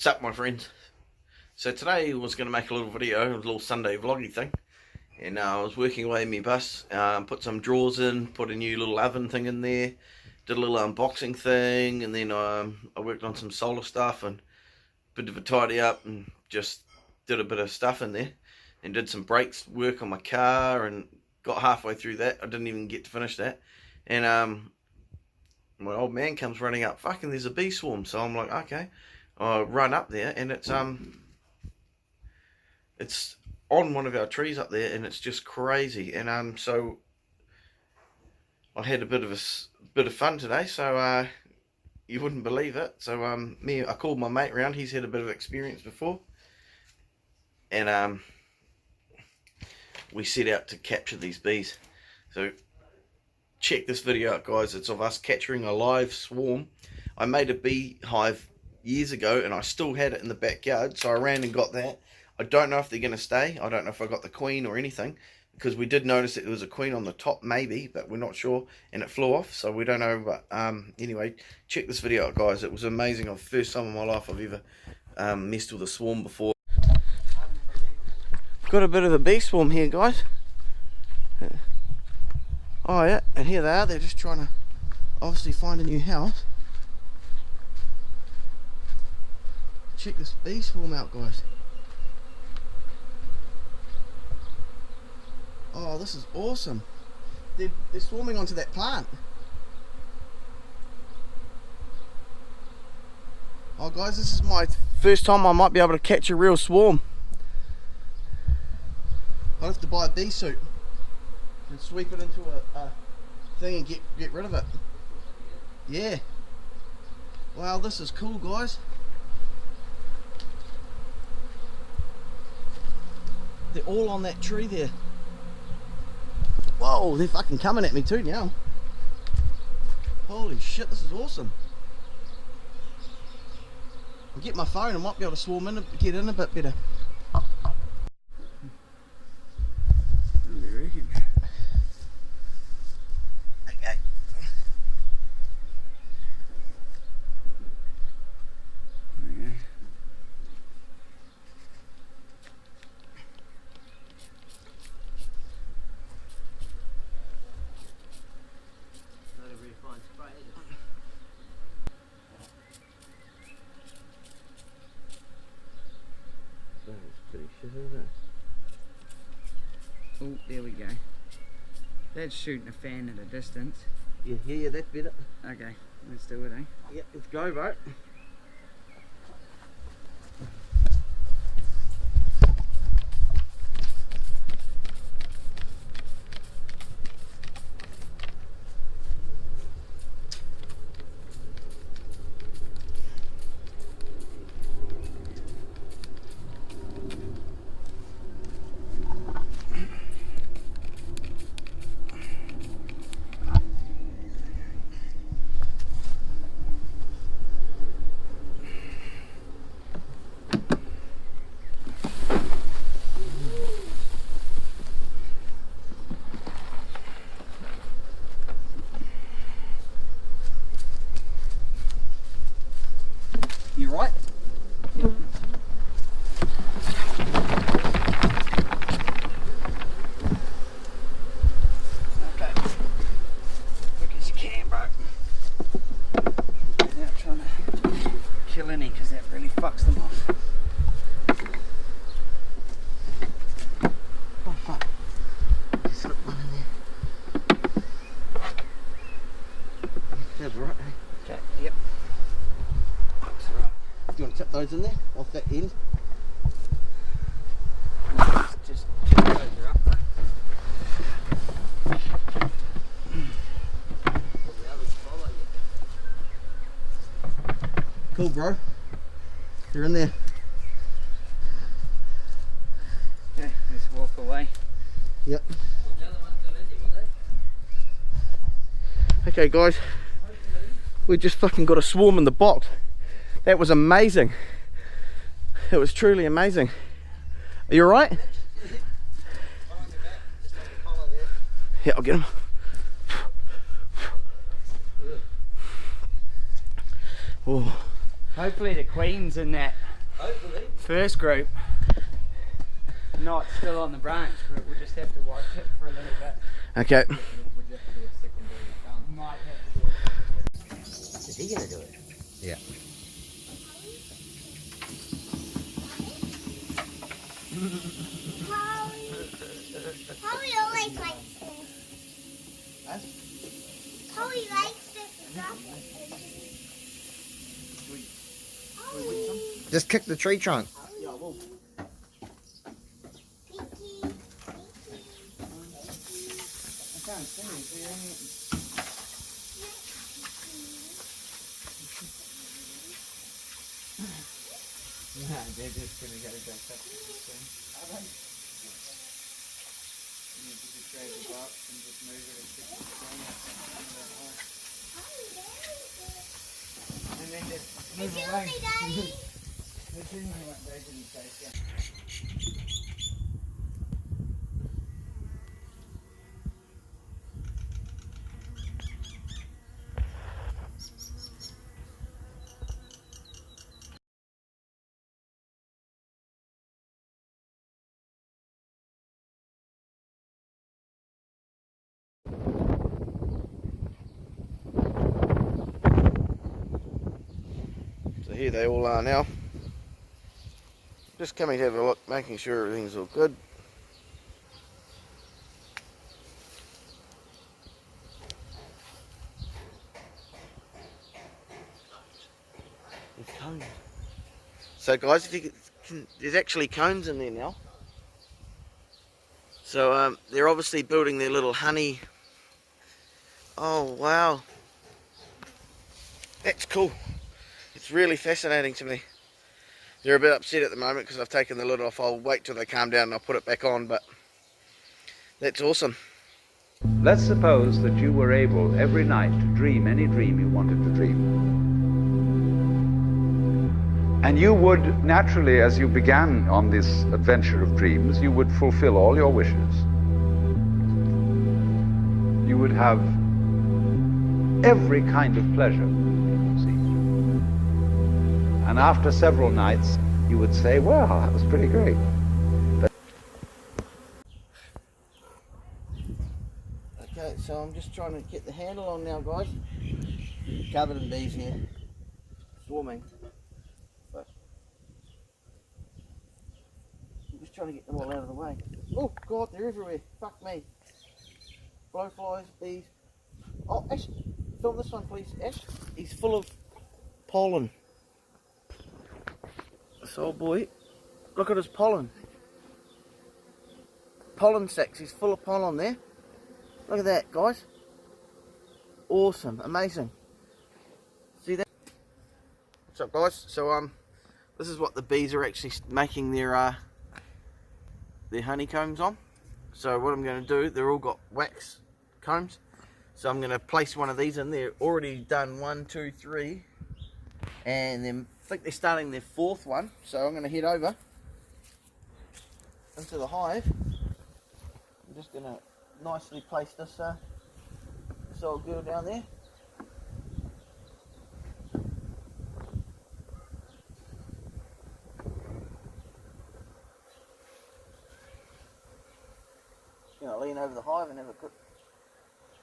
What's up, my friends? So today I was going to make a little video, a little Sunday vloggy thing, and I was working away in my bus, put some drawers in, put a new little oven thing in there, did a little unboxing thing, and then I worked on some solar stuff and a bit of a tidy up and just did a bit of stuff in there, and did some brakes work on my car and got halfway through that. I didn't even get to finish that, and my old man comes running up, fucking there's a bee swarm. So I'm like, okay. I run up there and it's on one of our trees up there, and it's just crazy. And so I had a bit of fun today. So you wouldn't believe it. So I called my mate round. He's had a bit of experience before, and we set out to capture these bees. So check this video out, guys. It's of us capturing a live swarm. I made a beehive years ago and I still had it in the backyard, so I ran and got that. I don't know if they're going to stay. I don't know if I got the queen or anything, because we did notice that there was a queen on the top maybe, but we're not sure, and it flew off, so we don't know. But anyway, check this video out, guys. It was amazing. The first time in my life I've ever messed with a swarm before. Got a bit of a bee swarm here, guys. Oh yeah, and here they are. They're just trying to obviously find a new house. Check this bee swarm out, guys. Oh, this is awesome. They're swarming onto that plant. Oh guys, this is my first time I might be able to catch a real swarm. I'll have to buy a bee suit and sweep it into a thing and get rid of it. Yeah. Wow, this is cool, guys. They're all on that tree there. Whoa, they're fucking coming at me too now. Holy shit, this is awesome. I'll get my phone, I might be able to swarm in, get in a bit better. Okay. Pretty shit, isn't it? Oh, there we go. That's shooting a fan at a distance. Yeah, that's better. Okay, let's do it, eh? Yep, let's go, bro. You right? Yep. Okay. Quick as you can, bro. Without trying to kill any, because that really fucks them off. Oh fuck. Just slipped one in there. That's right, eh? Okay, yep. Do you want to tip those in there, off that end? Just tip those up, bro. Cool, bro. You're in there. Okay, let's walk away. Yep. Okay, guys. We just fucking got a swarm in the box. That was amazing. It was truly amazing. Are you alright? Yeah, I'll get him. Oh. Hopefully the queen's in that Hopefully. First group. Not still on the branch, but we'll just have to watch it for a little bit. Okay. We'll just have to do a secondary count. Might have to do a secondary. Is he gonna do it? Yeah. Holly always likes this. Huh? Holly likes this stuff. Just kick the tree trunk. Yeah, I will. Kiki. I can't see it. Nah, they're just gonna go back up to the thing. You need to just grab the box and just move it and stick it down. And then just move Excuse away. me, Daddy. That's usually what they didn't say, yeah. So here they all are now. Just coming to have a look, making sure everything's all good. There's cones. So guys, if you can, there's actually cones in there now. So they're obviously building their little honey. Oh wow, that's cool. It's really fascinating to me. They're a bit upset at the moment because I've taken the lid off. I'll wait till they calm down and I'll put it back on, but that's awesome. Let's suppose that you were able every night to dream any dream you wanted to dream. And you would naturally, as you began on this adventure of dreams, you would fulfill all your wishes. You would have every kind of pleasure. And after several nights, you would say, well, that was pretty great. Okay, so I'm just trying to get the handle on now, guys. Covered in bees here. Swarming. But I'm just trying to get them all out of the way. Oh, God, they're everywhere. Fuck me. Blowflies, bees. Oh, Ash, film this one, please. Ash, he's full of pollen. This old boy, look at his pollen. Pollen sacs, he's full of pollen there. Look at that, guys. Awesome, amazing. See that? What's up, guys? So this is what the bees are actually making their honeycombs on. So what I'm going to do, they're all got wax combs. So I'm going to place one of these in there. Already done 1, 2, 3, and then I think they're starting their 4th one. So I'm going to head over into the hive. I'm just going to nicely place this old girl down there. Lean over the hive and have a quick.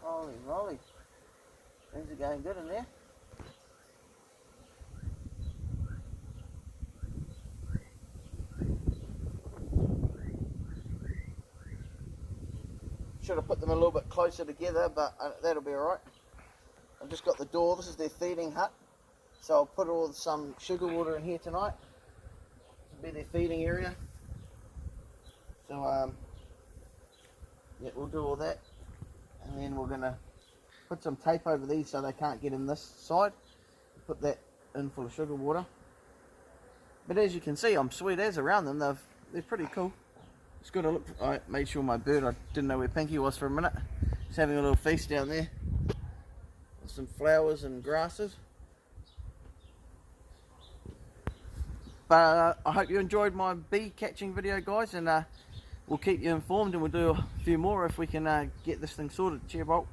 Holy moly, things are going good in there. Should have put them a little bit closer together, but that'll be alright. I've just got the door. This is their feeding hut, so I'll put some sugar water in here tonight. This will be their feeding area. So yeah, we'll do all that, and then we're gonna put some tape over these so they can't get in this side. Put that in full of sugar water. But as you can see, I'm sweet as around them. They're pretty cool. It's good to look. I made sure my bird, I didn't know where Pinky was for a minute. Just having a little feast down there with some flowers and grasses. But I hope you enjoyed my bee catching video, guys, and we'll keep you informed, and we'll do a few more if we can get this thing sorted. Cheer bolt.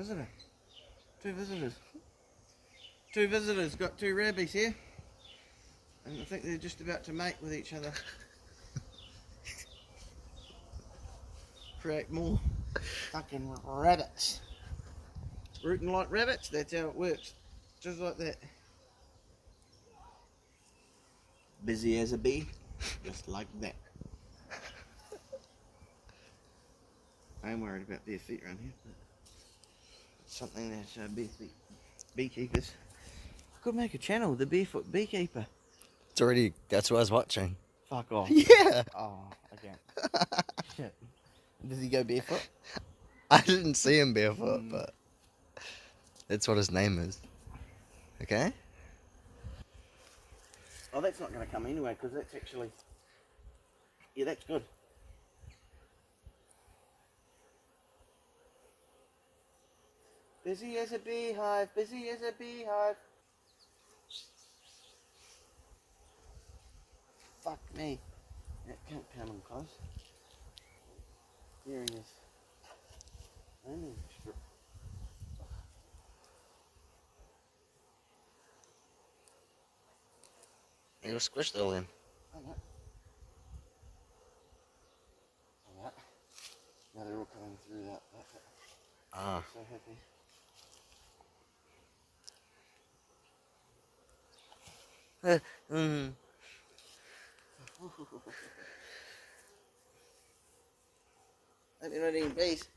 visitor. Two visitors. Two visitors got two rabbits here. And I think they're just about to mate with each other. Create more fucking rabbits. Rooting like rabbits, that's how it works. Just like that. Busy as a bee, just like that. I am worried about bare feet around here, but it's something that beekeepers could make a channel, the Barefoot Beekeeper. It's already, that's what I was watching. Fuck off. Yeah. Oh, okay. Shit. Does he go barefoot? I didn't see him barefoot, but that's what his name is. Okay? Oh, that's not going to come anyway, because that's actually... Yeah, that's good. Busy as a beehive, busy as a beehive. Fuck me. That can't come in close. There he is. Only strip. You're squished all in. Alright. Alright. Now they're all coming through that. Ah. So happy. Hope you're not eating bees.